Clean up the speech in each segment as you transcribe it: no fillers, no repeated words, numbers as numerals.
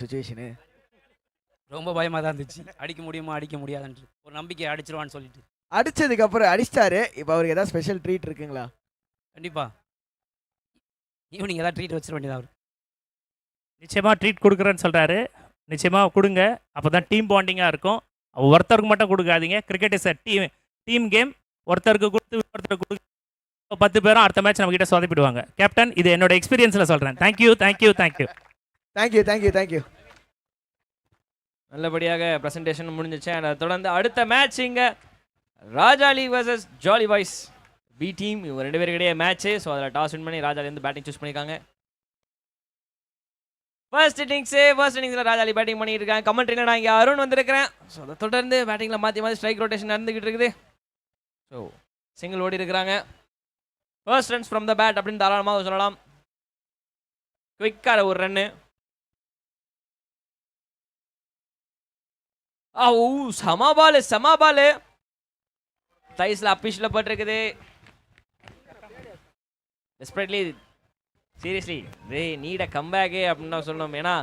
Situation? ரொம்ப பயமாக தான் இருந்துச்சு. அடிக்க முடியுமா அடிக்க முடியாதுன்ட்டு ஒரு நம்பிக்கை அடிச்சிருவான்னு சொல்லிட்டு. அடிச்சதுக்கு அப்புறம் அடிச்சிட்டாரு. இப்போ அவருக்கு ஏதாவது ஸ்பெஷல் ட்ரீட் இருக்குங்களா? கண்டிப்பா ஈவினிங் ஏதாவது ட்ரீட் வச்சிட வேண்டியது அவர். நிச்சயமாக ட்ரீட் கொடுக்குறேன்னு சொல்கிறாரு. நிச்சயமாக கொடுங்க. அப்போ தான் டீம் பாண்டிங்காக இருக்கும். ஒருத்தருக்கு மட்டும் கொடுக்காதீங்க. Cricket is a team game. ஒருத்தருக்கு கொடுத்து ஒருத்தருக்கு கொடுக்க 10 பேரும் அடுத்த மேட்ச் நம்ம கிட்ட சொதப்பிடுவாங்க. கேப்டன், இது என்னோட எக்ஸ்பீரியன்ஸில் சொல்கிறேன். Thank you thank you thank you thank you thank you thank you. நல்லபடியாக ப்ரெசன்டேஷன் முடிஞ்சிச்சு. அதை தொடர்ந்து அடுத்த மேட்ச் இங்கே Rajali versus jolly boys B team. இவங்க 2 பேருக்கிடையே மேட்ச்சு. ஸோ அதில் டாஸ் வின் பண்ணி ராஜாலி வந்து பேட்டிங் சூஸ் பண்ணியிருக்காங்க. ஃபர்ஸ்ட் இன்னிங்ஸில் ராஜாலி பேட்டிங் பண்ணிட்டு இருக்காங்க. கமெண்ட்ரியில் நான் இங்கே அருண் வந்திருக்கிறேன். ஸோ அதை தொடர்ந்து பேட்டிங்கில் மாற்றி மாற்றி ஸ்ட்ரைக் ரொட்டேஷன் நடந்துக்கிட்டு இருக்குது. ஸோ சிங்கிள் ஓடி இருக்கிறாங்க. First runs from the bat அப்படின்னு தாராளமாக சொல்லலாம். குவிக்காக ஒரு ரன்னு. சமாபாலு தைஸ்ல அபிஷியல் போட்டிருக்குது. Desperately seriously they need a comeback அப்படின்னு தான் சொல்லணும். ஏன்னா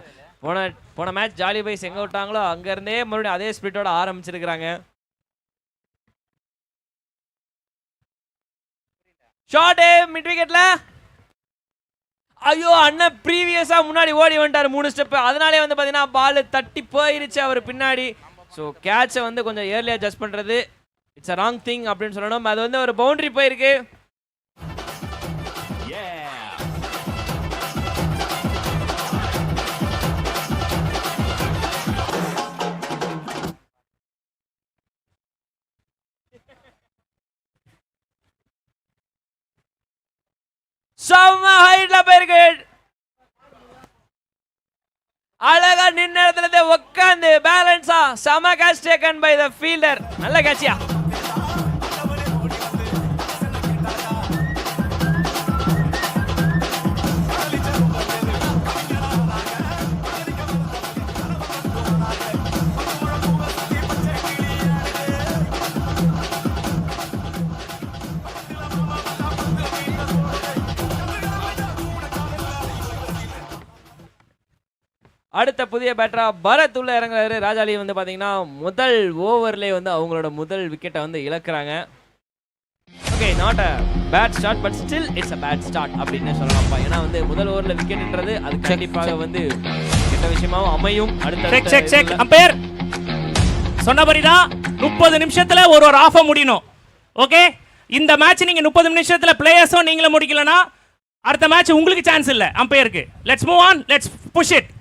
போன மேட்ச் ஜாலி பாய்ஸ் எங்கே விட்டாங்களோ அங்கேருந்தே மறுபடியும் அதே ஸ்பிரிட்டோட ஆரம்பிச்சிருக்கிறாங்க. Shot mid விக்கெட்ல. ஐயோ அண்ணன் ப்ரீவியஸாக முன்னாடி ஓடி வந்துட்டார் 3 ஸ்டெப். அதனாலே வந்து பார்த்தீங்கன்னா பால் தட்டி போயிருச்சு அவர் பின்னாடி. ஸோ கேட்சை வந்து கொஞ்சம் ஏர்லியாக ஜட்ஜ் பண்ணுறது இட்ஸ் அ ராங் திங் அப்படின்னு சொல்லணும். அது வந்து ஒரு பவுண்டரி போயிருக்கு. செம்ம ஹைட்ல போயிருக்கு. அழகா நின்ன இடத்துல உட்காந்து பேலன்ஸா செம catch taken by the fielder. நல்ல கேட்சியா. அடுத்த புதிய பேட்டரா பரத் உள்ள இறங்குறாரு. ராஜாலி வந்து பாத்தீங்கன்னா முதல் ஓவர்லேயே வந்து அவங்களோட முதல் விக்கெட்டை வந்து இழக்கிறாங்க. Okay, not a bad start but still it's a bad start அப்படின்னு சொல்லலாம்ப்பா. ஏன்னா வந்து முதல் ஓவரில் விக்கெட்ன்றது அது கண்டிப்பாக வந்து கெட்ட விஷயமாவும் அமையும். அடுத்த அம்பையர் சொன்னபடிதான் 30 நிமிஷத்துல ஒரு ஆஃபை முடியணும். ஓகே, இந்த மேட்ச் நீங்க 30 நிமிஷத்துல பிளேயர்ஸும் நீங்களும் முடிக்கலனா அடுத்த மேட்ச் உங்களுக்கு சான்ஸ் இல்லை அம்பையருக்கு. Let's move on, let's push it.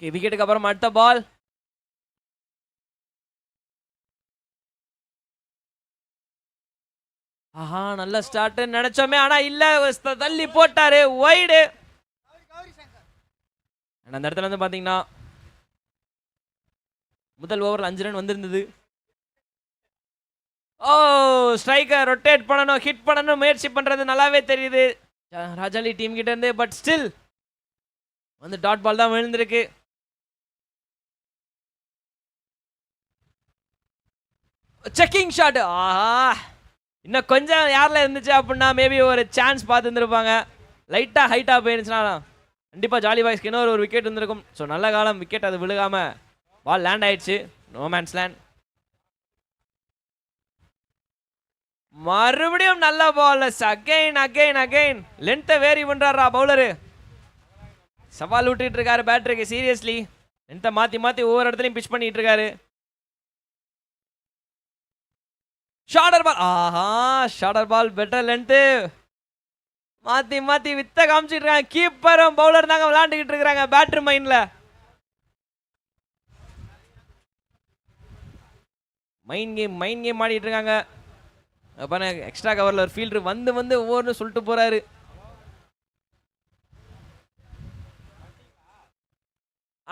Okay, விக்கெட்டுக்கு அப்புறம் அடுத்த பால். ஆஹா, நல்ல ஸ்டார்ட் நினைச்சோமே, ஆனா இல்ல, தள்ளி போட்டாரு வைடு. அந்த இடத்துல வந்து பாத்தீங்கன்னா முதல் ஓவரில் 5 ரன் வந்திருந்தது. ஓ, ஸ்ட்ரைக்கர் ரொட்டேட் பண்ணணும், ஹிட் பண்ணணும் முயற்சி பண்றது நல்லாவே தெரியுது ராஜாலி டீம் கிட்ட இருந்து. பட் ஸ்டில் வந்து டாட் பால் தான் விழுந்திருக்கு. Checking shot. ஆஹா, இன்னும் கொஞ்சம் யாரில் இருந்துச்சு அப்படின்னா மேபி ஒரு சான்ஸ் பார்த்து இருந்திருப்பாங்க. லைட்டாக ஹைட்டாக போயிருந்துச்சுன்னா கண்டிப்பாக ஜாலி பாய்ஸ்க்கு இன்னொரு ஒரு விக்கெட் இருந்திருக்கும். ஸோ நல்ல காலம் விக்கெட் அது விழுகாம பால் லேண்ட் ஆயிடுச்சு. No man's land. மறுபடியும் நல்ல பால். அகைன் அகைன் அகைன் லென்த்தை வேரி பண்றாரா பவுலரு. சவால் விட்டுட்டு இருக்காரு பேட்டருக்கு. சீரியஸ்லி லென்த்தை மாற்றி மாற்றி ஒவ்வொரு இடத்துலையும் பிச் பண்ணிட்டு இருக்காரு. ஷார்டர் பால். ஆஹா, ஷார்டர் பால் பெட்டர் லென்த்து. மாத்தி மாத்தி வித்த காமிச்சிட்டு இருக்காங்க. கீப்பரும் பவுலர் தாங்க விளையாண்டுக்கிட்டு இருக்காங்க பேட்டர் மைண்ட்ல. மைண்ட் கேம் ஆடிட்டு இருக்காங்க. அப்ப எக்ஸ்ட்ரா கவர்ல ஒரு ஃபீல்டர் வந்து வந்து ஒவ்வொரு சொல்லிட்டு போறாரு.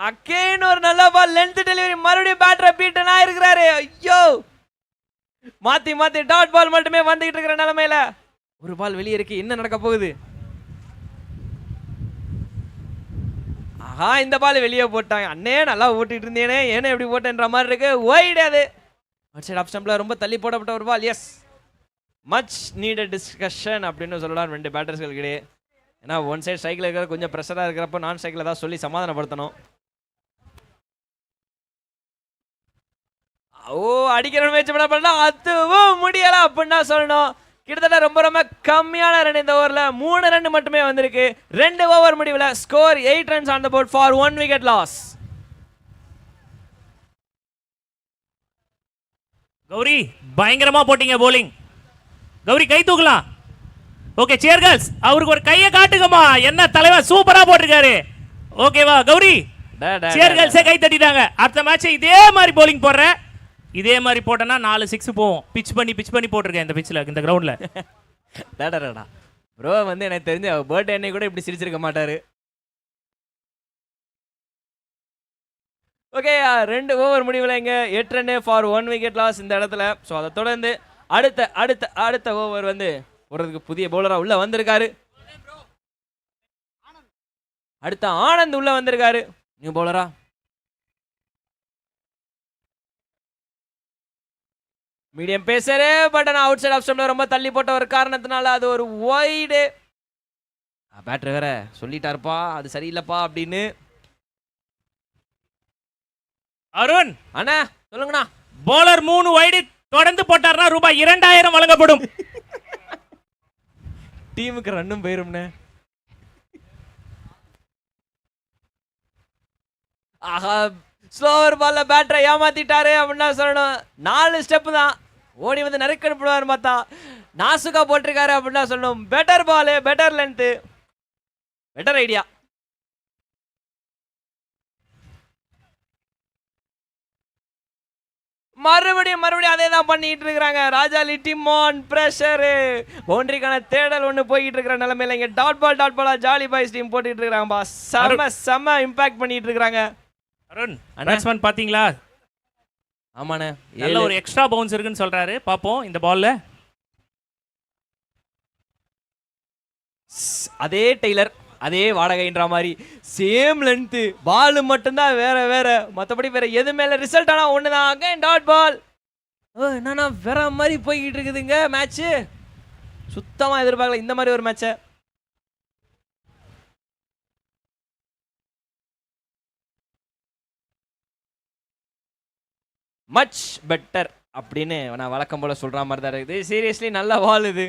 அகைன் ஒரு நல்ல பால், லென்த் டெலிவரி. மறுபடியும் பேட்டரை பீட்டனா இருக்கிறாரு. ஐயோ, மாத்தி மாத்தி டாட் பால் மட்டுமே வந்துகிட்டு இருக்கிற நிலைமையில ஒரு பால் வெளியே இருக்கு. என்ன நடக்க போகுது? ஆஹா, இந்த பால் வெளியே போட்டாங்க. அண்ணே நல்லா ஓட்டிட்டு இருந்தேனே, ஏன்னா எப்படி போட்டேன்ற மாதிரி இருக்கு. ஒயிட். அது சைடு ஆஃப் ஸ்டம்ப்ல ரொம்ப தள்ளி போடப்பட்ட ஒரு பால். எஸ், மச் நீடட் டிஸ்கஷன் அப்படின்னு சொல்லலாம் 2 பேட்டர்ஸ்களுக்கிடையே. ஏன்னா ஒன் சைடு ஸ்ட்ரைக்கில் இருக்கிற கொஞ்சம் ப்ரெஷராக இருக்கிறப்போ நான் ஸ்ட்ரைக்கில் தான் சொல்லி சமாதானப்படுத்தணும். ஓ அடிக்கிற முயற்சி பண்ண அதுவும் முடியல அப்படின்னா சொல்லணும். கிட்டத்தட்ட ரொம்ப ரொம்ப கம்மியான ரன் இந்த ஓவரில் 3 ரன் மட்டுமே வந்திருக்கு. 2 ஓவர் முடிவில் score 8 runs on the board for 1 wicket loss. Gowri பயங்கரமா போட்டீங்க போலிங். கௌரி கை தூக்கலாம். ஓகே சேர் கேர்ள்ஸ் அவருக்கு ஒரு கையை காட்டுங்கம்மா. என்ன தலைவர் சூப்பரா போட்டிருக்காரு. ஓகேவா கௌரி? சேர் கேர்ள்ஸே கை தட்டிட்டாங்க. அடுத்த மேட்ச் இதே மாதிரி போலிங் போடுறேன். இதே மாதிரி போட்டனா 4 6 போவோம். பிச் பண்ணி போட்டிருக்கேன் இந்த பிச்சில் இந்த கிரவுண்ட்ல. டேடா ப்ரோ வந்து எனக்கு தெரிஞ்ச பர்த்டே அன்னைக்கு கூட இப்படி சிரிச்சிருக்க மாட்டாரு. ஓகே 2 ஓவர் முடிவில் இங்கே 8 ரன் ஃபார் 1 wicket loss இந்த இடத்துல. ஸோ அதை தொடர்ந்து அடுத்த ஓவர் வந்து போடுறதுக்கு புதிய பவுலராக உள்ள வந்திருக்காரு. அடுத்த ஆனந்த் உள்ள வந்திருக்காரு நியூ பவுலரா. மீடியம் பேசரு பட் ஆனால் அவுட் சைட் ஆஃப் ஸ்டம்ப்ல ரொம்ப தள்ளி போட்ட ஒரு காரணத்தினால அது ஒரு வைடு. பேட்டர் வேற சொல்லிட்டாருப்பா அது சரியில்லைப்பா அப்படின்னு. அருண் அண்ணா சொல்லுங்கண்ணா. போலர் 3 வைடு தொடர்ந்து போட்டார்னா ரூபாய் 2000 வழங்கப்படும். டீமுக்கு ரன்னும் போயிரும்னே. ஆஹா ஸ்லோவர் பால்ல பேட்டரை ஏமாத்திட்டாரு அப்படின்னா சொல்லணும். 4 ஸ்டெப் தான் ஓடி வந்து நறுக்கெடுப்படுவார் பார்த்தா நாசுக்கா போட்டிருக்காரு அப்படின்னா சொல்லணும். Better ball better length better idea. மறுபடியும் அதே தான் பண்ணிட்டு இருக்காங்க. Rajali team on pressure. பவுண்டரிக்கான தேடல் ஒன்று போயிட்டு இருக்கிற நிலைமையில இங்க டாட் பாலா ஜாலி பாய்ஸ் டீம் போட்டுட்டு இருக்காங்க. செம்ம இம்பாக்ட் பண்ணிட்டு இருக்காங்க. அருண் பேட்ஸ்மேன் பாத்தீங்களா? ஆமாண்ணே நல்ல ஒரு எக்ஸ்ட்ரா பவுன்ஸ் இருக்குன்னு சொல்றாரு. பாப்போம் இந்த பால்ல. அதே டெய்லர் அதே வாடகைன்ற மாதிரி சேம் லென்த் பால் மட்டும்தான் வேற மற்றபடி வேற எது மேல ரிசல்ட் ஆனா ஒண்ணுதான். Again dot ball. என்னன்னா வேற மாதிரி போய்கிட்டு இருக்குதுங்க மேட்ச். சுத்தமா எதிர்பார்க்கல இந்த மாதிரி ஒரு மேட்சை. மச் பெட்டர் அப்படின்னு நான் வழக்கம் போல சொல்ற மாதிரி தான் இருக்குது. சீரியஸ்லி நல்ல பால் இது.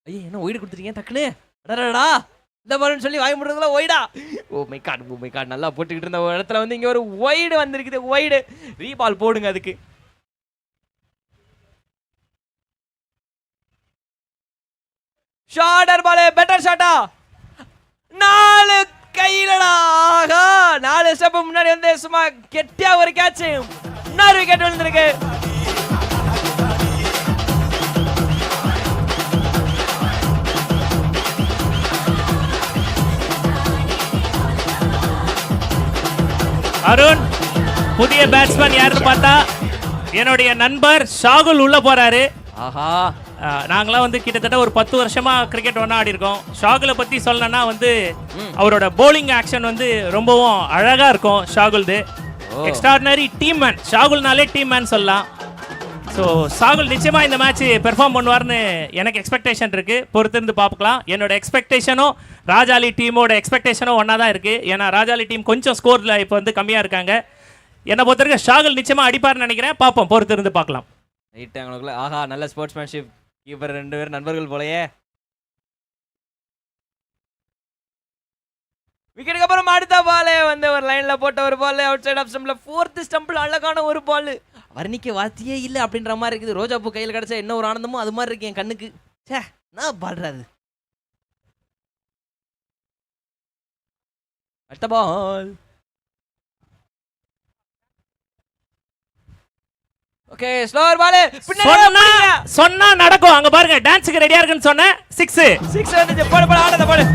ஐயா என்ன ஒய்டு கொடுத்துருக்கீங்க டக்குன்னு அடடா இந்த பால்னு சொல்லி வாங்கி முடிறதுல ஒய்டா. ஓ மை காட் நல்லா போட்டுக்கிட்டு இருந்த ஒரு இடத்துல வந்து இங்க ஒரு ஒய்டு வந்திருக்குது. ஒய்டு ரீபால் போடுங்க அதுக்கு. ஷார்டர் பால் பெட்டர் ஷாட்டா 4 கையிலடா. ஆஹா 4 ஸ்டெப் முன்னாடி வந்து சும்மா கெட்டியா ஒரு கேட்ச். இன்னொரு விக்கெட் விழுந்திருக்கு. அருண் புதிய பேட்ஸ்மேன் யாருன்னு பார்த்தா என்னுடைய நண்பர் ஷாகுல் உள்ள போறாரு. ஆஹா நாங்களாம் வந்து கிட்டத்தட்ட ஒரு 10 வருஷமா கிரிக்கெட் ஒன்றா ஆடி இருக்கோம். ஷாகுலை பத்தி சொல்லணும்னா வந்து அவரோட போலிங் ஆக்ஷன் வந்து ரொம்பவும் அழகா இருக்கும். ஷாகுல்து எக்ஸ்ட்ராடினரி டீம் மேன். ஷாகுல்னாலே டீம் மேன் சொல்லலாம். ஸோ ஷாகுல் நிச்சயமா இந்த மேட்ச் பெர்ஃபார்ம் பண்ணுவார்னு எனக்கு எக்ஸ்பெக்டேஷன் இருக்கு. பொறுத்திருந்து பார்க்கலாம். என்னோட எக்ஸ்பெக்டேஷனும் ராஜாலி டீமோட எக்ஸ்பெக்டேஷனும் ஒன்றா தான் இருக்கு. ஏன்னா ராஜாலி டீம் கொஞ்சம் ஸ்கோரில் இப்போ வந்து கம்மியாக இருக்காங்க. என்னை பொறுத்த வரைக்கும் ஷாகுல் நிச்சயமா அடிப்பார்னு நினைக்கிறேன். பார்ப்போம் பொறுத்திருந்து பார்க்கலாம். ரைட் அவங்களுக்குள்ள ஆஹா நல்ல ஸ்போர்ட்ஸ்மேன்ஷிப். கீப்பர் 2 பேர் நண்பர்கள் போலயே. விக்கெட்டுக்கு அப்புறம் அடுத்த பாலே வந்து ஒரு லைன்ல போட்ட ஒரு பால் அவுட் சைட் ஆஃப் ஸ்டம்ப்ல 4th ஸ்டம்ப்ல அழகான ஒரு பால். வர்ணிக்க வார்த்தையே இல்லை அப்படின்ற மாதிரி இருக்குது. ரோஜா பூ கையில் கிடைச்சா என்ன ஒரு ஆனந்தமோ அது மாதிரி இருக்கு என் கண்ணுக்கு. சே நான் பாடுறாரு. அடுத்த பால். ஓகே ஸ்லோவர் பால். சொன்னா நடக்கும். அங்க பாருங்க டான்ஸ்க்கு ரெடியா இருக்குன்னு சொன்னேன். 6 வந்துச்சு. போடு ஆடுத போடு.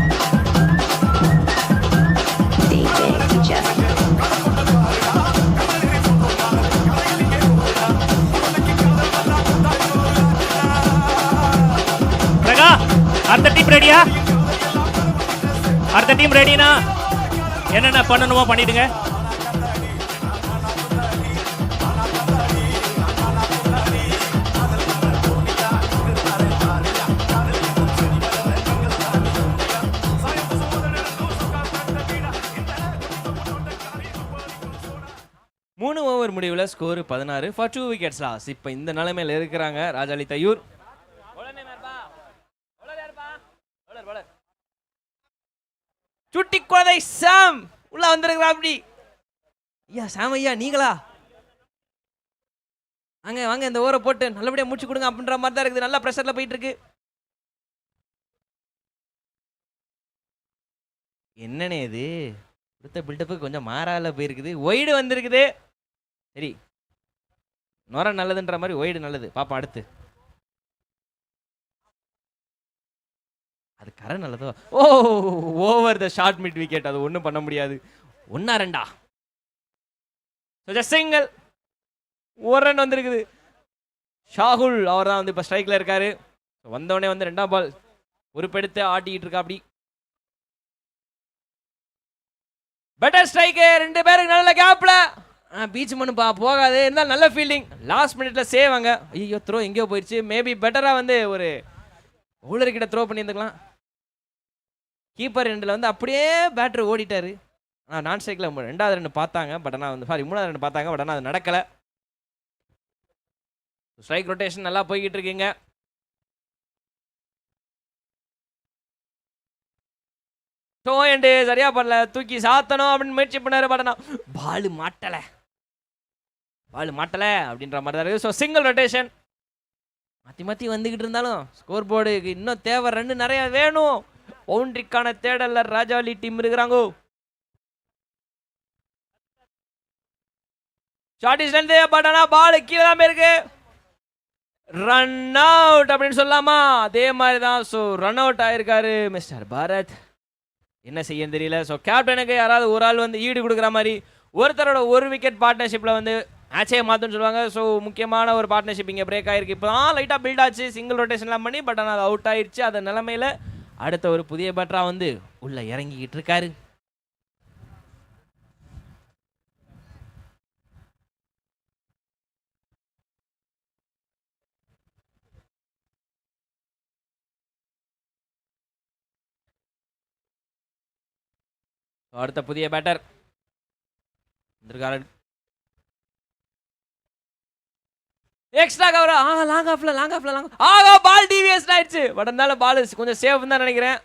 அடுத்த டீம் ரெடினா என்னென்ன பண்ணணுமோ பண்ணிடுங்க. ஓவர் முடிவில் ஸ்கோர் 16 ஃபார் 2 விக்கெட்ஸ் லாஸ். இப்போ இந்த நிலைமையில் இருக்கிறாங்க ராஜாலி தையூர். சுட்டி குழந்தை சாம் உள்ள வந்திருக்கிறா. அப்படி ஐயா சாம் ஐயா நீங்களா? வாங்க வாங்க இந்த ஓவரை போட்டு நல்லபடியாக முடிச்சு கொடுங்க அப்படின்ற மாதிரி தான் இருக்குது. நல்லா ப்ரெஷரில் போயிட்டு இருக்கு. என்னன்னே இது கொடுத்த பில்டப்புக்கு கொஞ்சம் மாறால போயிருக்குது. ஒய்டு வந்திருக்குது. சரி நொர நல்லதுன்ற மாதிரி ஒய்டு நல்லது. பாப்பா அடுத்து அது கரை நல்லதோ. Oh over the short midwicket. அது ஒன்றும் பண்ண முடியாது. 1-2 சிங்கிள். ஒரு ரன் வந்திருக்குது. ஷாகுல் அவர் தான் வந்து இப்போ ஸ்ட்ரைக்கில் இருக்காரு. வந்தவொடனே வந்து 2ஆம் பால் பொறுப்பெடுத்து ஆட்டிக்கிட்டு இருக்கா. அப்படி பெட்டர் ஸ்ட்ரைக்கு. 2 பேருக்கு நல்ல கேப்ல பீச் மண்ணுப்பா போகாது. இருந்தாலும் நல்ல ஃபீல்டிங். லாஸ்ட் மினிட்ல சேவாங்க. ஐயோ த்ரோ எங்கேயோ போயிடுச்சு. மேபி பெட்டரா வந்து ஒரு பவுலர் கிட்ட த்ரோ பண்ணியிருந்துக்கலாம். கீப்பர் ரெண்டில் வந்து அப்படியே பேட்டர் ஓடிட்டாரு. ஆனால் நான் ஸ்ட்ரைக்கில் 2வது ரன் பார்த்தாங்க. பட் ஆனால் வந்து 3வது ரன் பார்த்தாங்க. பட் ஆனால் அது நடக்கலை. ஸ்ட்ரைக் ரொட்டேஷன் நல்லா போய்கிட்டு இருக்குங்க. சரியா பண்ணல. தூக்கி சாத்தணும் அப்படின்னு முயற்சி பண்ணாரு. பட் ஆனால் பால் மாட்டலை அப்படின்ற மாதிரி தான் இருக்குது. ஸோ சிங்கிள் ரொட்டேஷன் மாற்றி மாற்றி வந்துக்கிட்டு இருந்தாலும் ஸ்கோர் போர்டுக்கு இன்னும் தேவை. ரன் நிறைய வேணும். பவுண்டரிக்கான தேடல்ல ராஜாலி டீம் இருக்கிறாங்க. ஷார்ட் டிஸ்டன்ஸ் பட் ஆனால் பால் கீழே தான் இருக்கு. ரன் அவுட் அப்படின்னு சொல்லலாமா? அதே மாதிரி தான். ஸோ ரன் அவுட் ஆயிருக்காரு மிஸ்டர் பாரத். என்ன செய்யன்னு தெரியல. ஸோ கேப்டனுக்கு யாராவது ஒரு ஆள் வந்து ஈடு கொடுக்குற மாதிரி ஒருத்தரோட ஒரு விக்கெட் பார்ட்னர்ஷிப்பில் வந்து மேட்சே மாற்றுன்னு சொல்லுவாங்க. ஸோ முக்கியமான ஒரு பார்ட்னர்ஷிப் இங்கே பிரேக் ஆகிருக்கு. இப்போ தான் லைட்டாக பில்ட் ஆச்சு. சிங்கிள் ரொட்டேஷன்லாம் பண்ணி பட் ஆனால் அது அவுட் ஆயிடுச்சு. அந்த நிலைமையில் அடுத்த ஒரு புதிய பேட்டரா வந்து உள்ளே இறங்கிக்கிட்டு இருக்காரு. அடுத்த புதிய பேட்டர் வந்திருக்காரு. Extra cover. லாங் ஆஃப்ல பால் டிவிஎஸ் ஆயிடுச்சு. பட் இருந்தாலும் பால் கொஞ்சம் சேஃப் தான் நினைக்கிறேன்.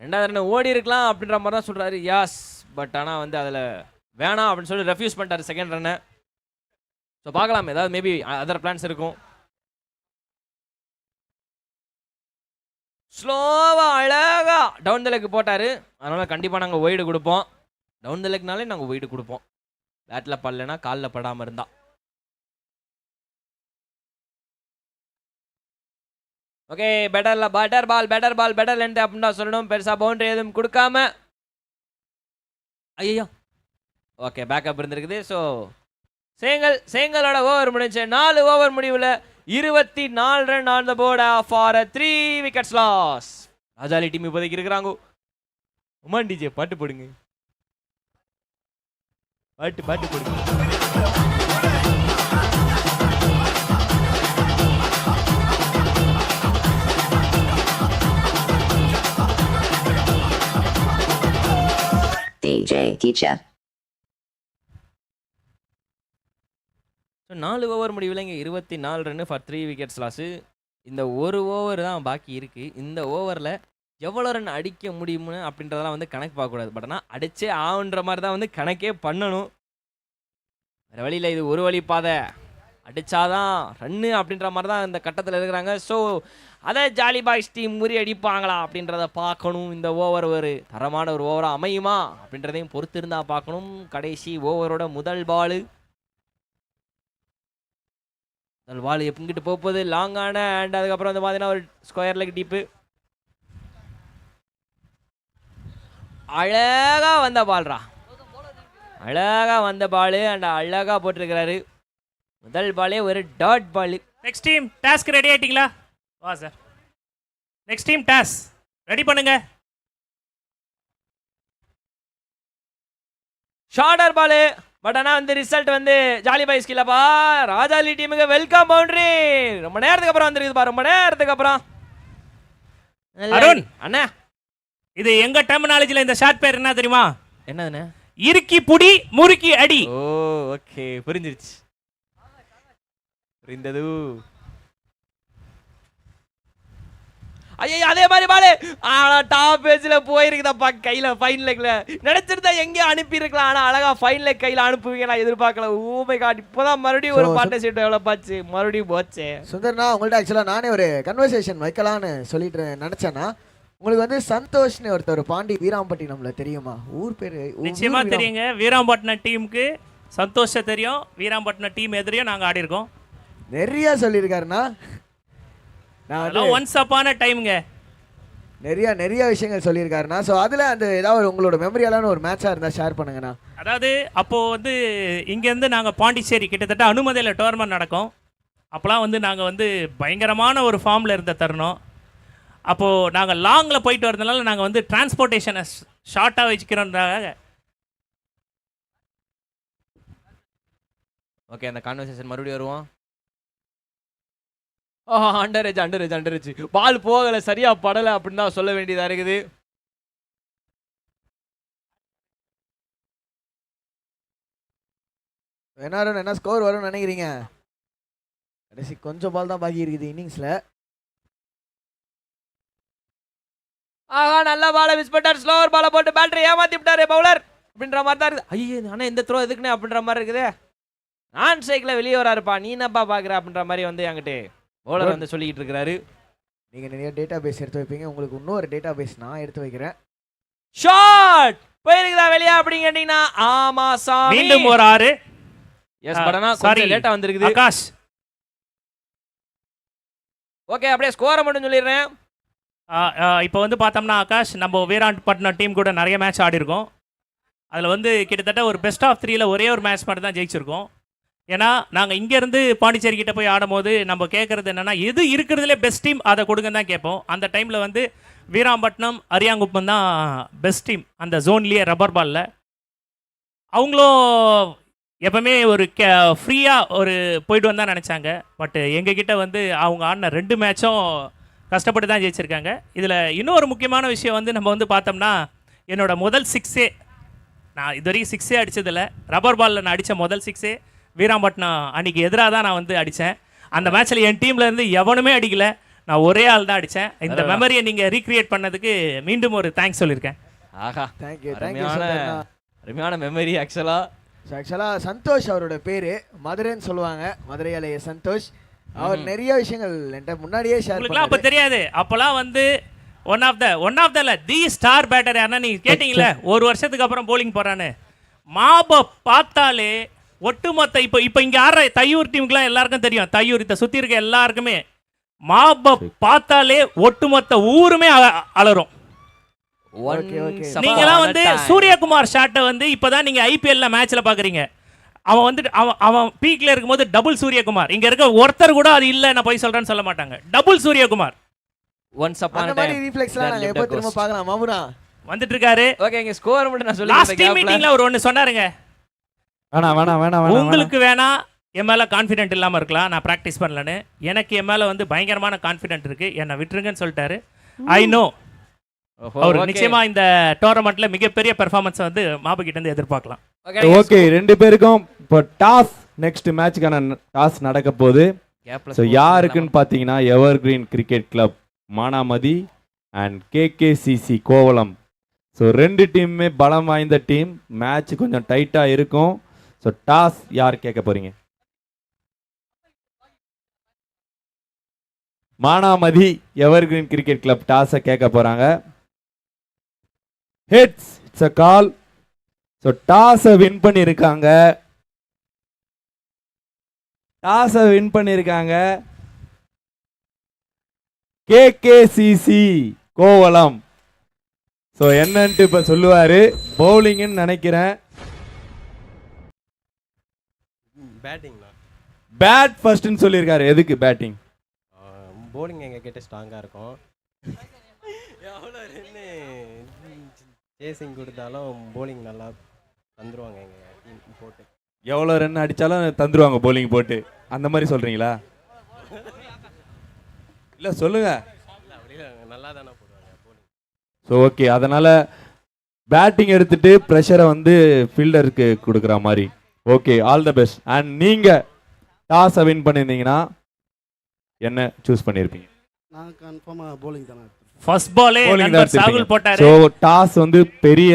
2வது ரன் ஓடி இருக்கலாம் அப்படின்ற மாதிரி தான் சொல்றாரு. யாஸ் பட் ஆனால் வந்து அதில் வேணாம் அப்படின்னு சொல்லி ரெஃப்யூஸ் பண்ணிட்டாரு செகண்ட் ரன்னை. ஸோ பார்க்கலாம் ஏதாவது மேபி அதர் பிளான்ஸ் இருக்கும். ஸ்லோவாக அழகா டவுன் த லெக் போட்டார். அதனால் கண்டிப்பாக நாங்கள் ஒய்டு கொடுப்போம். டவுன் த லெக்னாலே நாங்கள் ஒய்டு கொடுப்போம். பேட்டில் படலைன்னா காலில் படாமல் இருந்தா. ஓகே பெட்டர் லென்த் அப்படின்னு தான் சொல்லணும். பெருசாக பவுண்டரி எதுவும் கொடுக்காம. ஐயோ ஓகே பேக்கப் இருந்திருக்குது. ஸோ சேங்கலோட ஓவர் முடிஞ்சு 4 ஓவர் முடிவில் 24 run on the board for 3 wickets loss. Rajali team இப்போதைக்கு இருக்கிறாங்க. உமான் டிஜே பாட்டு போடுங்க. பாட்டு போடுங்க. DJ teacher. ஸோ 4 ஓவர் முடிவில் இங்கே 24 ரன் ஃபார் 3 விக்கெட்ஸ் லாஸு. இந்த ஒரு ஓவர் தான் பாக்கி இருக்குது. இந்த ஓவரில் எவ்வளோ ரன் அடிக்க முடியும்னு அப்படின்றதெல்லாம் வந்து கணக்கு பார்க்கக்கூடாது. பட் ஆனால் அடிச்சே ஆகுன்ற மாதிரி தான் வந்து கணக்கே பண்ணணும். வேறு வழியில் இது ஒரு வழி பாதை. அடித்தாதான் ரன்னு அப்படின்ற மாதிரி தான் இந்த கட்டத்தில் இருக்கிறாங்க. ஸோ அதை ஜாலி பாய்ஸ் டீம் முறியடிப்பாங்களா அப்படின்றத பார்க்கணும். இந்த ஓவர் ஒரு தரமான ஒரு ஓவராக அமையுமா அப்படின்றதையும் பொறுத்து இருந்தால் பார்க்கணும். கடைசி ஓவரோட முதல் பால் எங்கிட்டு போகுது லாங்கான. அண்ட் அதுக்கப்புறம் வந்து பார்த்தீங்கன்னா ஒரு ஸ்கொயர் லெக் டீப்பு. அழகாக வந்த பால்ரா. அண்ட் அழகாக போட்டிருக்கிறாரு. முதல் பாலே ஒரு dot ball. Next team task ready ஆயிட்டீங்களா? வா sir. Next team task ready பண்ணுங்க. Shorter ball. பட் ஆனால் வந்து ரிசல்ட் வந்து ஜாலி பாய்ஸ் இல்லப்பா. ராஜாலி டீமுக்கு வெல்கம் பவுண்டரி. ரொம்ப நேரத்துக்கு அப்புறம் வந்துருக்குதுப்பா. அருண் அண்ணா இது எங்க டெர்மினாலஜில இந்த ஷார்ட் பேர் என்ன தெரியுமா? என்னதுண்ணே? இறுக்கி புடி முறுக்கி அடி. ஓ ஓகே புரிஞ்சிருச்சு. புரிந்தது. ஐயோ அதே மாதிரி பாலு ஆனா டாப் பேஜ்ல போயிருக்குதாப்பா கையில ஃபைன் லெக்ல. நினைச்சிருந்தா எங்கே அனுப்பி இருக்கலாம். ஆனா அழகா ஃபைன் லெக் கையில அனுப்புவீங்க நான் எதிர்பார்க்கல. ஓ மை காட் இப்போதான் மறுபடியும் ஒரு பார்ட்னர்ஷிப் டெவலப் ஆச்சு. மறுபடியும் போச்சே. சுந்தர்னா உங்கள்ட்ட ஆக்சுவலா நானே ஒரு கன்வர்சேஷன் வைக்கலாம்னு சொல்லிட்டு நினைச்சேன்னா, உங்களுக்கு வந்து சந்தோஷ்னு ஒருத்தர் பாண்டி வீராம்பட்டினம்ல தெரியுமா? ஊர் பேரு நிச்சயமா தெரியுங்க. வீராம்பட்டினம் டீமுக்கு சந்தோஷ தெரியும். வீராம்பட்டினம் டீம் எதிரையும் நாங்க ஆடி இருக்கோம். நிறைய சொல்லியிருக்காருண்ணா. நான் வந்து ஒன்ஸ் அப்பான டைம்ங்க. நிறைய விஷயங்கள் சொல்லியிருக்காருண்ணா. ஸோ அதில் அந்த ஏதாவது உங்களோட மெமரியாலான ஒரு மேட்சாக இருந்தால் ஷேர் பண்ணுங்கண்ணா. அதாவது அப்போது வந்து இங்கேருந்து நாங்கள் பாண்டிச்சேரி கிட்டத்தட்ட அனுமதியில் டோர்னமெண்ட் நடக்கும். அப்போலாம் வந்து நாங்கள் வந்து பயங்கரமான ஒரு ஃபார்மில் இருந்த தருணம். அப்போது நாங்கள் லாங்கில் போயிட்டு வரதுனால நாங்கள் வந்து டிரான்ஸ்போர்ட்டேஷனை ஷார்ட்டாக வச்சுக்கிறோன்றாக. ஓகே அந்த கான்வர்சேஷன் மறுபடியும் வருவோம். அண்டர் ஏஜ் பால் போகல சரியா படல அப்படின்னு தான் சொல்ல வேண்டியதா இருக்குது. என்ன ஸ்கோர் வரும்னு நினைக்கிறீங்க? கடைசி கொஞ்சம் பால் தான் பாக்கி இருக்குது இன்னிங்ஸ்ல. ஆஹா நல்ல பாலை மிஸ் பண்ணிட்டார். ஸ்லோவர் பாலை போட்டு பேட்டரி ஏமாத்தி விட்டாரு பவுலர் அப்படின்ற மாதிரி தான் இருக்குது. ஐயோ ஆனா இந்த த்ரோ எதுக்குன்னு அப்படின்ற மாதிரி இருக்குது. நான் சைக்கிள வெளியே வராருப்பா நீ என்னப்பா பாக்குற அப்படின்ற மாதிரி வந்து என்கிட்ட பவுலர் வந்து சொல்லிக்கிட்டு இருக்கிறாரு. நீங்க நிறைய டேட்டா பேஸ் எடுத்து வைப்பீங்க. உங்களுக்கு இன்னொரு டேட்டா பேஸ் நான் எடுத்து வைக்கிறேன். ஷாட் போயிருக்குதா வெளியே அப்படின்னு கேட்டீங்கன்னா ஆமா சாமி. மீண்டும் ஒரு 6. எஸ் படனா கொஞ்சம் லேட்டா வந்திருக்குது. ஆகாஷ் ஓகே அப்படியே ஸ்கோரை மட்டும் சொல்லிடுறேன். இப்போ வந்து பார்த்தோம்னா ஆகாஷ் நம்ம வீராம்பட்டினம் டீம் கூட நிறைய மேட்ச் ஆடி இருக்கோம். அதில் வந்து கிட்டத்தட்ட ஒரு பெஸ்ட் ஆஃப் 3ல ஒரே ஒரு மேட்ச் மட்டும் தான் ஜெயிச்சிருக்கோம். ஏன்னா நாங்கள் இங்கேருந்து பாண்டிச்சேரி கிட்ட போய் ஆடும்போது நம்ம கேட்குறது என்னென்னா எது இருக்கிறதுலே பெஸ்ட் டீம் அதை கொடுங்க தான் கேட்போம். அந்த டைமில் வந்து வீராம்பட்டினம் அரியாங்குப்பம் தான் பெஸ்ட் டீம் அந்த ஜோன்லேயே ரப்பர் பாலில். அவங்களும் எப்பவுமே ஒரு ஃப்ரீயாக ஒரு போய்ட்டு வந்தால் நினச்சாங்க. பட் எங்ககிட்ட வந்து அவங்க ஆடின 2 மேட்சும் கஷ்டப்பட்டு தான் ஜெயிச்சிருக்காங்க. இதில் இன்னொரு முக்கியமான விஷயம் வந்து நம்ம வந்து பார்த்தோம்னா என்னோட முதல் 6 நான் இது வரைக்கும் 6 அடித்ததில்லை. ரப்பர் பாலில் நான் அடித்த முதல் 6 வீராம்பட்டினம் அன்றைக்கி எதிராக தான் நான் வந்து அடித்தேன். அந்த மேட்ச்சில் என் டீமில் இருந்து எவனுமே அடிக்கல. நான் ஒரே ஆள் தான் அடித்தேன். இந்த மெமரியை நீங்கள் ரீக்ரியேட் பண்ணதுக்கு மீண்டும் ஒரு தேங்க்ஸ் சொல்லியிருக்கேன். ஆஹா தேங்க்யூ. அருமையான மெமரி. ஆக்சுவலாக சந்தோஷ் அவரோட பேர் மதுரைன்னு சொல்லுவாங்க. மதுரையாலேயே சந்தோஷ். அவர் நிறைய விஷயங்கள் என்கிட்ட முன்னாடியே ஷேர் பண்ணாரு. அப்போ தெரியாது. அப்போலாம் வந்து one of the the star batter யாருன்னா நீங்கள் கேட்டிங்களே ஒரு வருஷத்துக்கு அப்புறம் போலிங் போகிறான்னு மாப பார்த்தாலே ஒட்டுமொத்த இப்போ இங்கே ஆடுற தையூர் டீமுக்குலாம் எல்லாருக்கும் தெரியும். தையூர் இதை சுற்றி இருக்க எல்லாருக்குமே மாப பார்த்தாலே ஒட்டுமொத்த ஊருமே அலரும். நீங்களாம் வந்து சூரியகுமார் ஷாட்டை வந்து இப்போதான் நீங்கள் ஐபிஎல்ல மேட்ச்ல பார்க்குறீங்க. அவன் வந்துட்டு அவன் பீக்ல இருக்கும்போது டபுள் சூரியகுமார். இங்கே இருக்க ஒருத்தர் கூட அது இல்லை நான் போய் சொல்கிறேன்னு சொல்ல மாட்டாங்க. டபுள் சூரியகுமார் வந்துட்டு இருக்காரு. ஓகே ஸ்கோர் மட்டும் நான் லாஸ்ட் டீம் மீட்டிங்ல ஒரு ஒன்னு சொன்னாருங்க. வேணாம் உங்களுக்கு வேணா என் மேல கான்ஃபிடென்ட் இல்லாம இருக்கலாம் நான் பிராக்டிஸ் பண்ணலன்னு. எனக்கு என் மேல வந்து பயங்கரமான கான்ஃபிடென்ட் இருக்கு. என்ன விட்டுருங்கன்னு சொல்லிட்டாரு. ஐ நோ அவர் நிச்சயமா இந்த டோர்னமெண்ட்ல மிகப்பெரிய பெர்ஃபார்மன்ஸ் வந்து மாபு கிட்ட இருந்து எதிர்பார்க்கலாம். ஓகே 2 பேருக்கும் இப்போ டாஸ் நெக்ஸ்ட் மேட்ச்க்கான டாஸ் நடக்க போகுது. ஸோ யாருக்குன்னு பார்த்தீங்கன்னா evergreen cricket club Manamadhi and KKCC Kovalam. So 2 டீமுமே பலம் வாய்ந்த டீம். மேட்ச் கொஞ்சம் டைட்டாக இருக்கும். ஸோ டாஸ் யார் கேட்க போறீங்க? Manamadhi evergreen cricket club டாஸை கேட்க போறாங்க. Heads it's a call. So டாஸை வின் பண்ணியிருக்காங்க கேகேசிசி கோவளம். ஸோ என்னன்ட்டு இப்போ சொல்லுவாரு. பவுலிங்னு நினைக்கிறேன். பேட் ஃபர்ஸ்ட்னு சொல்லியிருக்காரு. எதுக்கு பேட்டிங்? போலிங் எங்கள் கிட்ட ஸ்ட்ராங்காக இருக்கும். எவ்வளோ ரன்னு சேசிங் கொடுத்தாலும் போலிங் நல்லா தந்துருவாங்க. எங்கள் டீம் போட்டு எவ்வளோ ரன் அடித்தாலும் தந்துருவாங்க போலிங் போட்டு. அந்த மாதிரி சொல்கிறீங்களா? இல்லை சொல்லுங்க. நல்லா தானே போடுவாங்க போலிங். ஸோ ஓகே அதனால் பேட்டிங் எடுத்துட்டு ப்ரெஷரை வந்து ஃபீல்டருக்கு கொடுக்குற மாதிரி. Okay, all the best. And நீங்கள் டாஸை வின் பண்ணியிருந்தீங்கன்னா என்ன சூஸ் பண்ணியிருப்பீங்க? நான் கன்ஃபார்மாக bowling தானே. ஃபர்ஸ்ட் பாலே நண்பர் சாகுல் போட்டாரு. ஸோ டாஸ் வந்து பெரிய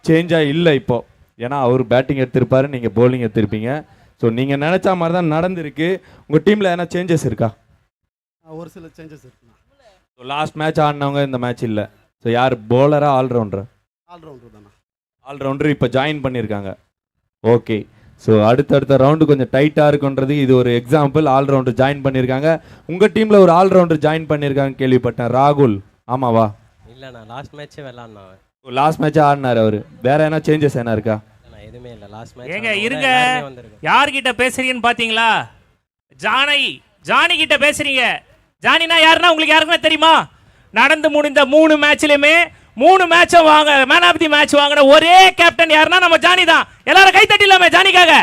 சேஞ்சாக இல்லை இப்போ, ஏன்னா அவர் பேட்டிங் எடுத்திருப்பாரு, நீங்கள் bowling எடுத்திருப்பீங்க. ஸோ நீங்கள் நினச்ச மாதிரி தான் நடந்திருக்கு. உங்கள் டீமில் எதனா சேஞ்சஸ் இருக்கா? ஒரு சில சேஞ்சஸ் இருக்குண்ணா. ஸோ லாஸ்ட் மேட்ச் ஆடினவங்க இந்த மேட்ச் இல்லை. ஸோ யார் போலரா ஆல்ரவுண்டரா? ஆல்ரவுண்டர் தானே. ஆல்ரவுண்டர் இப்போ ஜாயின் பண்ணியிருக்காங்க. ஓகே, ஸோ அடுத்தடுத்த ரவுண்டு கொஞ்சம் டைட்டாக இருக்குன்றது இது ஒரு எக்ஸாம்பிள். ஆல்ரவுண்டர் ஜாயின் பண்ணியிருக்காங்க. உங்கள் டீமில் ஒரு ஆல்ரவுண்டர் ஜாயின் பண்ணியிருக்காங்க கேள்விப்பட்டேன், ராகுல். ஆமாவா? இல்லைண்ணா, லாஸ்ட் மேட்ச்சே விளாட்னா. லாஸ்ட் மேட்ச் ஆடினார் அவர். வேற என்ன சேஞ்சஸ் என்ன இருக்கா? இல்லைண்ணா, எதுவுமே இல்லை. லாஸ்ட் மேட்ச் ஏங்க இருங்க, யார்கிட்ட பேசுறீங்கன்னு பாத்தீங்களா? ஜானி கிட்ட பேசுறீங்க. ஜானினா யாருன்னா உங்களுக்கு யாருக்குன்னா தெரியுமா? நடந்து முடிந்த 3 மேட்ச்லயுமே 3 மேட்சும் மேன் ஆஃப் தி மேட்ச் வாங்கின ஒரே கேப்டன் யாருன்னா நம்ம ஜானி தான். எல்லாரும் கை தட்டிலாமே ஜானிக்காக.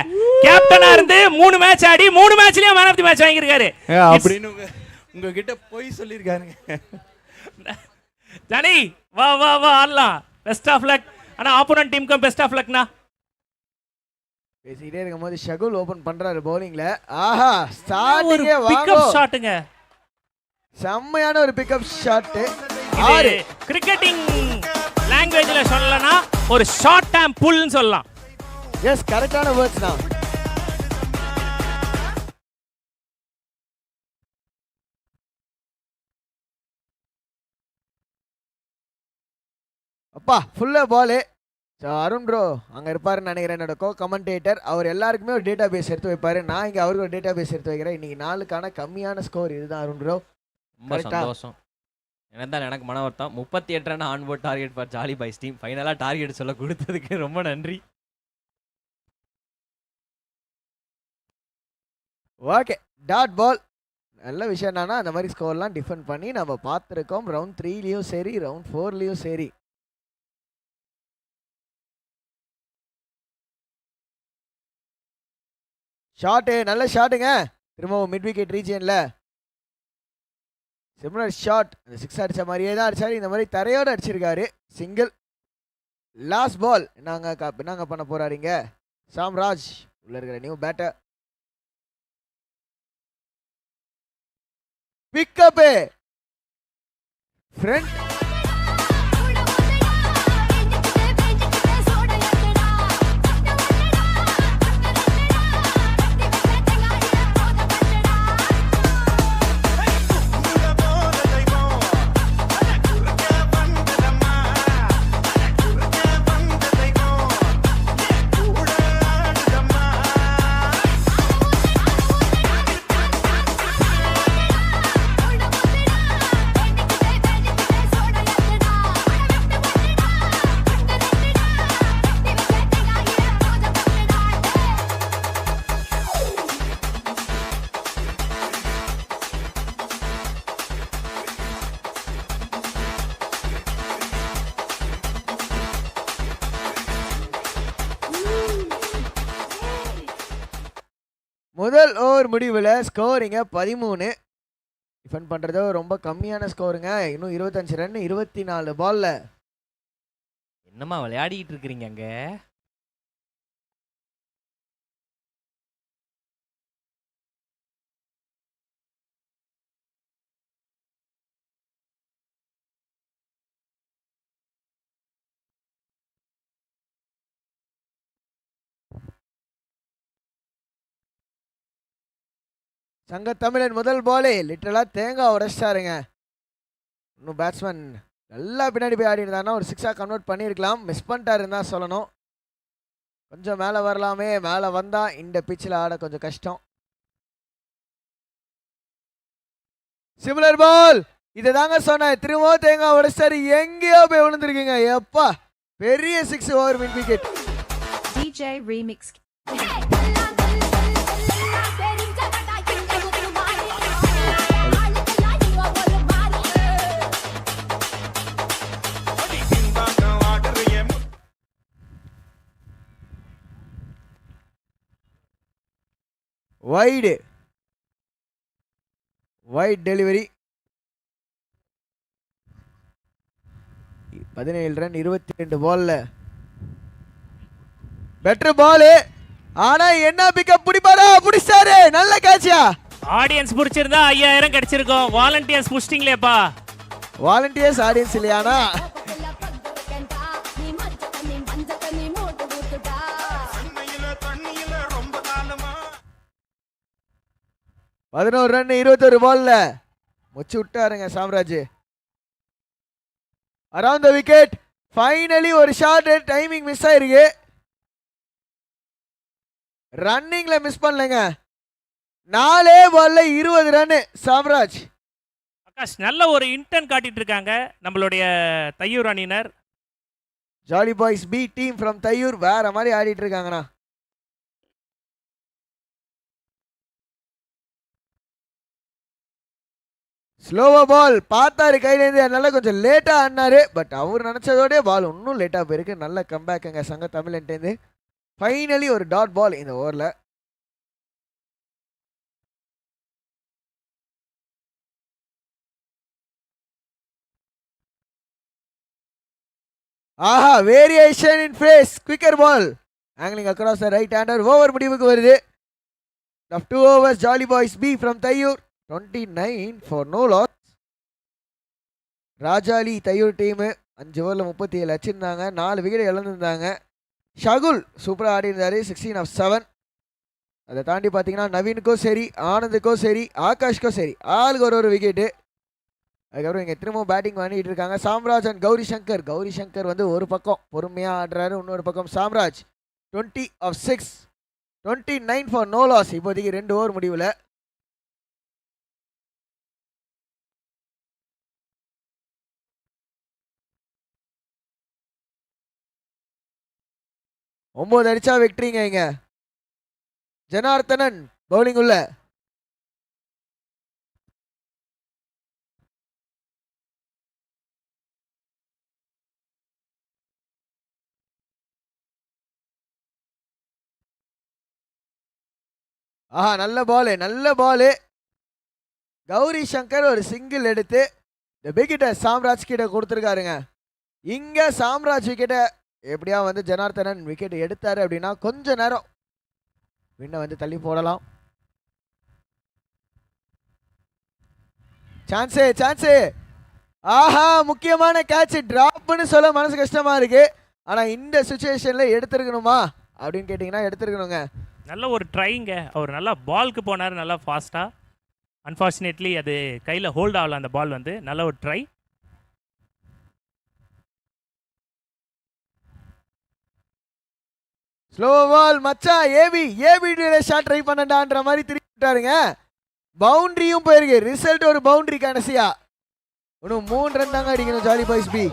கேப்டனா இருந்து 3 match Aadi 3 மேட்ச்லயும் man of the match வாங்கியிருக்காரு அப்படின்னு உங்ககிட்ட போய் சொல்லியிருக்காருங்க. ஜானி வா வா வா ஆடலாம். Best of luck. ஆனா ஆப்போனன்ட் டீமுக்கும் பெஸ்ட் ஆஃப் லக்னா. பேசிக்கிட்டே இருக்கும்போது ஷகுல் ஓபன் பண்றாரு bowlingல. ஆஹா, ஸ்டார்டிங்கே வாங்க. பிக்கப் ஷாட்டுங்க. செம்மையான ஒரு பிக்கப் ஷாட். இது கிரிக்கெட்டிங் லாங்குவேஜ்ல சொல்லலனா ஒரு ஷார்ட் டேம் புல்னு சொல்லலாம். எஸ், கரெக்டான வேர்ட்ஸ் தான். அப்பா ஃபுல்லா பாலு. ஸோ அருண் ப்ரோ அங்கே இருப்பாருன்னு நினைக்கிறேன், என்னோட கோ கமெண்டேட்டர். அவர் எல்லாருக்குமே ஒரு டேட்டா பேஸ் எடுத்து வைப்பாரு. நான் இங்கே அவருக்கு ஒரு டேட்டா பேஸ் எடுத்து வைக்கிறேன். இன்னைக்கு நாளுக்கான கம்மியான ஸ்கோர் இதுதான் அருண் ப்ரோ. ரொம்ப சந்தோஷம். எனக்கு மன வருத்தம். 38 run on board target for jolly boys team. ஃபைனலாக டார்கெட் சொல்ல கொடுத்ததுக்கு ரொம்ப நன்றி. Okay, dot ball. நல்ல விஷயம் என்னன்னா அந்த மாதிரி ஸ்கோர்லாம் டிஃபெண்ட் பண்ணி நம்ம பார்த்துருக்கோம். ரவுண்ட் 3லையும் சரி, ரவுண்ட் 4லையும் சரி. ஷாட்டு, நல்ல ஷாட்டுங்க. திரும்பவும் மிட் விக்கெட் ரீஜியனில் சிம்லர் ஷாட். அந்த 6 அடித்த மாதிரியே தான் அடிச்சாரு. இந்த மாதிரி தரையோடு அடிச்சிருக்காரு. சிங்கிள். Last ball. என்னங்க பண்ண போறாருங்க சாம்ராஜ், உள்ள இருக்கிற நியூ பேட்டர். Pickup friend. முதல் ஓவர் முடிவில் ஸ்கோரிங்க 13. டிஃபெண்ட் பண்ணுறதோ ரொம்ப கம்மியான ஸ்கோருங்க. இன்னும் 25 ரன் 24 பால்ல. என்னம்மா விளையாடிட்டு இருக்கிறீங்க அங்க? சங்கத்தமிழன் முதல் பாலே லிட்டரலாக தேங்காய் உடைச்சிட்டாருங்க. இன்னும் பேட்ஸ்மேன் நல்லா பின்னாடி போய் ஆடி இருந்தாருன்னா ஒரு 6ஆக கன்வெர்ட் பண்ணியிருக்கலாம். மிஸ் பண்ணிட்டாருன்னு தான் சொல்லணும். கொஞ்சம் மேலே வரலாமே. மேலே வந்தால் இந்த பிச்சில் ஆட கொஞ்சம் கஷ்டம். சிமிலர் பால். இதை தாங்க சொன்னேன். திரும்பவும் தேங்காய் உடைச்சாரு. எங்கேயோ போய் விழுந்துருக்குங்க. எப்பா பெரிய 6 over mid wicket. DJ Remix. Wide delivery. 17 run 22 பால்ல. பெட்டர் பால். ஆனா என்ன பிக்கப் பிடிப்பாரா? பிடிச்சாரு. நல்ல கேட்சியா. ஆடியன்ஸ் பிடிச்சிருந்தா 5000 கிடைச்சிருக்கும். வாலண்டியர்ஸ் புடிச்சிட்டீங்களேப்பா. வாலண்டியர்ஸ் ஆடியன்ஸ் இல்லையானா? 11 ரன் 21 பால்ல முச்சு விட்டாருங்க Samraj. Around the wicket. Finally ஒரு ஷாட். டைமிங் மிஸ் ஆயிருக்கு. ரன்னிங்ல மிஸ் பண்ணலங்க. 4 பால்ல 20 ரன் சாம்ராஜ். ஆகாஷ் நல்ல ஒரு இன்டென்ட் காட்டிட்டு இருக்காங்க நம்மளுடைய தையூர் அணியினர். Jolly boys B team from Thaiyur வேற மாதிரி ஆடிட்டு இருக்காங்கண்ணா. ஸ்லோவா பால் பார்த்தாரு கையிலேருந்து, அதனால கொஞ்சம் லேட்டாக ஆடினாரு. பட் அவர் நினச்சதோடய பால் இன்னும் லேட்டாக போயிருக்கு. நல்ல கம்பேக்குங்க சங்க தமிழ்ன்ட்டேருந்து. ஃபைனலி ஒரு டாட் பால் இந்த ஓவரில். ஆஹா, variation in pace, quicker ball angling across the right hander. Over முடிவுக்கு வருது. 2 overs jolly boys B from Thaiyur 29 for no loss. Rajali Thaiyur team 5 ஓவரில் 37 அடிச்சிருந்தாங்க. 4 விக்கெட் இழந்திருந்தாங்க. ஷகுல் சூப்பராக ஆடி இருந்தார். 16 of 7. அதை தாண்டி பார்த்தீங்கன்னா நவீனுக்கும் சரி, ஆனந்துக்கும் சரி, ஆகாஷ்க்கும் சரி, ஆளுக்கு ஒரு விக்கெட்டு. அதுக்கப்புறம் இங்கே திரும்பவும் பேட்டிங் பண்ணிட்டு இருக்காங்க சாம்ராஜ் அண்ட் கௌரி சங்கர். கௌரி சங்கர் வந்து ஒரு பக்கம் பொறுமையாக ஆடுறாரு, இன்னொரு பக்கம் Samraj. 20 of 6, 29 for no loss. இப்போதைக்கு 2 ஓவர் முடிவில். ஒன்பது அடிச்சா வெக்ட்ரிங்க. இங்க ஜனார்த்தனன் பவுலிங் உள்ள. ஆஹா, நல்ல பாலு, நல்ல பாலு. கௌரி சங்கர் ஒரு சிங்கிள் எடுத்து இந்த விக்கெட்டை சாம்ராஜ் கிட்ட கொடுத்துருக்காருங்க. இங்க சாம்ராஜ் விக்கெட்டை எப்படியா வந்து ஜனார்த்தனன் விக்கெட் எடுத்தாரு அப்படின்னா கொஞ்ச நேரம் வின்னை வந்து தள்ளி போடலாம். சான்ஸே, சான்ஸே. ஆஹா, முக்கியமான கேட்ச். டிராப்னு சொல்ல மனசு கஷ்டமா இருக்கு. ஆனா இந்த சுச்சுவேஷன்ல எடுத்திருக்கணுமா அப்படின்னு கேட்டீங்கன்னா எடுத்திருக்கணுங்க. நல்ல ஒரு ட்ரைங்க. அவர் நல்லா பால்க்கு போனார், நல்லா ஃபாஸ்ட்டாக. அன்ஃபார்ச்சுனேட்லி அது கையில் ஹோல்ட் ஆகல அந்த பால் வந்து. நல்ல ஒரு ட்ரை. ஸ்லோ பால் மச்சான். ஏபி ஷாட் ட்ரை பண்ணடான்ற மாதிரி திருப்பி விட்டாருங்க. பவுண்டரியும் போயிருக்கு. ரிசல்ட் ஒரு பவுண்டரி கடைசியா. இன்னும் 3 ரன் தாங்க அடிக்கணும் ஜாலி பாய்ஸ் பி.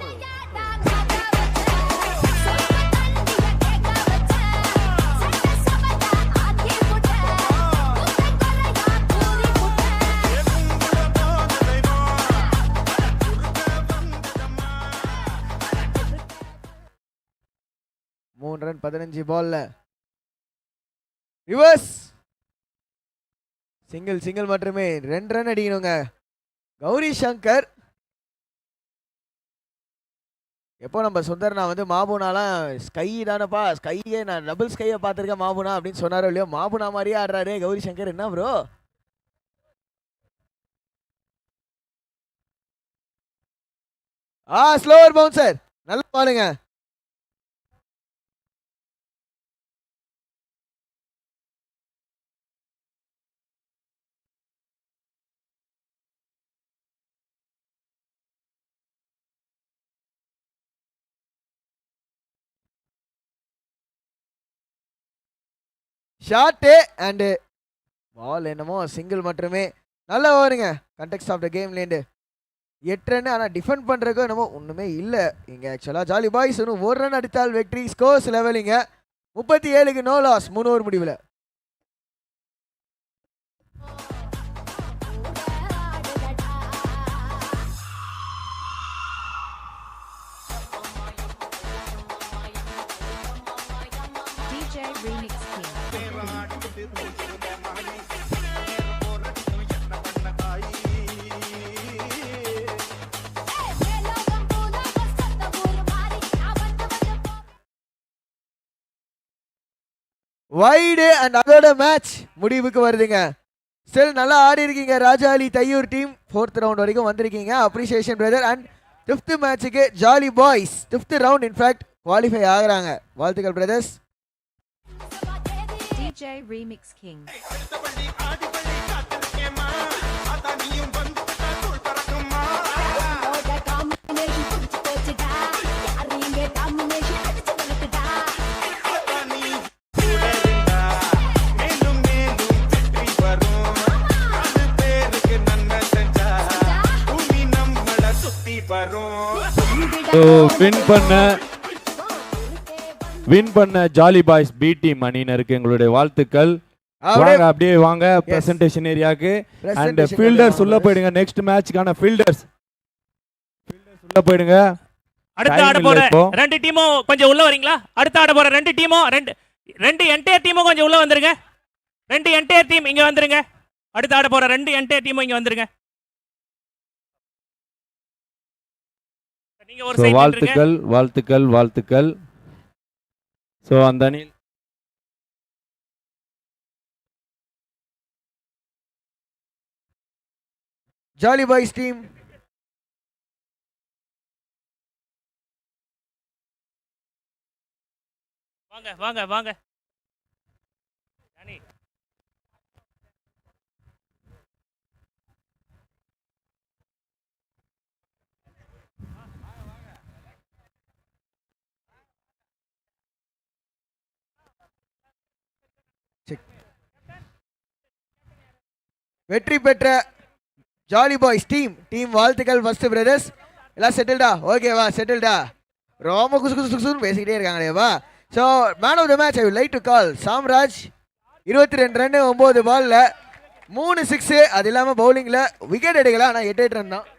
ரன் 15 பால்ல. ரிவர்ஸ் சிங்கிள் மட்டுமே. 2 ரன் அடிக்கணுங்க. கௌரி சங்கர் எப்போ நம்ம சுந்தர்னா வந்து மாபுனாலாம் ஸ்கை தானப்பா, ஸ்கையே நான் டபுள் ஸ்கையை பார்த்துருக்கேன் மாபுனா அப்படின்னு சொன்னாரோ இல்லையோ, மாபுனா மாதிரியே ஆடுறாரு கௌரி சங்கர். என்ன ப்ரோ? Slower bouncer. நல்லா பாருங்க. ஷாட்டு அண்டு பால் என்னமோ சிங்கிள் மட்டுமே. நல்லா ஓவருங்க கண்டெக்ஸ்ட் ஆஃப் த கேம்லேருந்து. 8 ரன். ஆனால் டிஃபெண்ட் பண்ணுறதுக்கும் என்னமோ ஒன்றுமே இல்லை இங்கே. ஆக்சுவலாக ஜாலி பாய்ஸ் இன்னும் 1 ரன் அடித்தால் வெற்றி. ஸ்கோர்ஸ் லெவலிங்க 37க்கு நோ லாஸ் 3 ஓவர் முடிவில். DJ Remix King. Wide and அதோட மேட்ச் முடிவுக்கு வருதுங்க. ஸ்டில் நல்லா ஆடி இருக்கீங்க Rajali Thaiyur team. 4th round வரைக்கும் வந்திருக்கீங்க. Appreciation brother. அண்ட் 5th மேட்சுக்கு jolly boys 5th round in fact qualify ஆகுறாங்க. வாழ்த்துக்கள் brothers. DJ Remix King. Win பண்ண ஜாலி பாய்ஸ் பி டீம் அணியினருக்கு எங்களுடைய வாழ்த்துக்கள். வாங்க அப்படியே வாங்க பிரசன்டேஷன் ஏரியாக்கு. அண்ட் ஃபீல்டர்ஸ் உள்ள போயிடுங்க. நெக்ஸ்ட் மேட்ச்க்கான ஃபீல்டர்ஸ் உள்ள போயிடுங்க. அடுத்து ஆட போற ரெண்டு டீமும் கொஞ்சம் உள்ள வரீங்களா? அடுத்து ஆட போற ரெண்டு டீமும் ரெண்டு என்டையர் டீமும் கொஞ்சம் உள்ள வந்துருங்க. ரெண்டு என்டையர் டீம் இங்க வந்துருங்க. அடுத்து ஆட போற ரெண்டு என்டையர் டீமும் இங்க வந்துருங்க. நீங்க ஒரு சைடு வாழ்த்துக்கள் வாழ்த்துக்கள் வாழ்த்துக்கள். சோ அந்த அணி ஜாலி பாய்ஸ் டீம் வாங்க வாங்க வாங்க. ஜானி வெற்றி பெற்ற ஜாலி பாய்ஸ் டீம் வாழ்த்துக்கள். ஃபர்ஸ்ட் பிரதர்ஸ் எல்லாம் செட்டில்டா? ஓகேவா செட்டில்டா? ரொம்ப குசு குசு குசுன்னு பேசிக்கிட்டே இருக்காங்களேவா. So man of the match I would like to call Samraj. 22 run 9 பால்ல 3 6. அது இல்லாமல் பவுலிங்கில் விக்கெட் எடுக்கல, ஆனால் 8 ரன் தான்.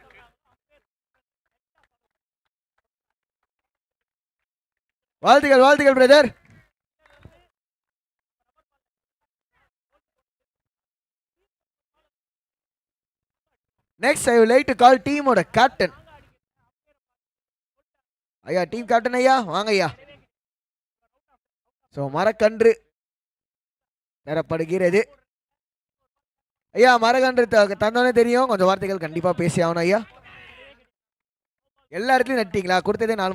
வாழ்த்துக்கள் வாழ்த்துக்கள் brother. Next I would like to கால் டீமோட கேப்டன். ஐயா டீம் கேப்டன் ஐயா வாங்க ஐயா. ஸோ மரக்கன்று தரப்படுகிறது. ஐயா மரக்கன்று தந்தோன்னே தெரியும், கொஞ்சம் வார்த்தைகள் கண்டிப்பாக பேசி ஆகணும் ஐயா. எல்லா இடத்துலையும் நட்டிங்களா? கொடுத்ததே 4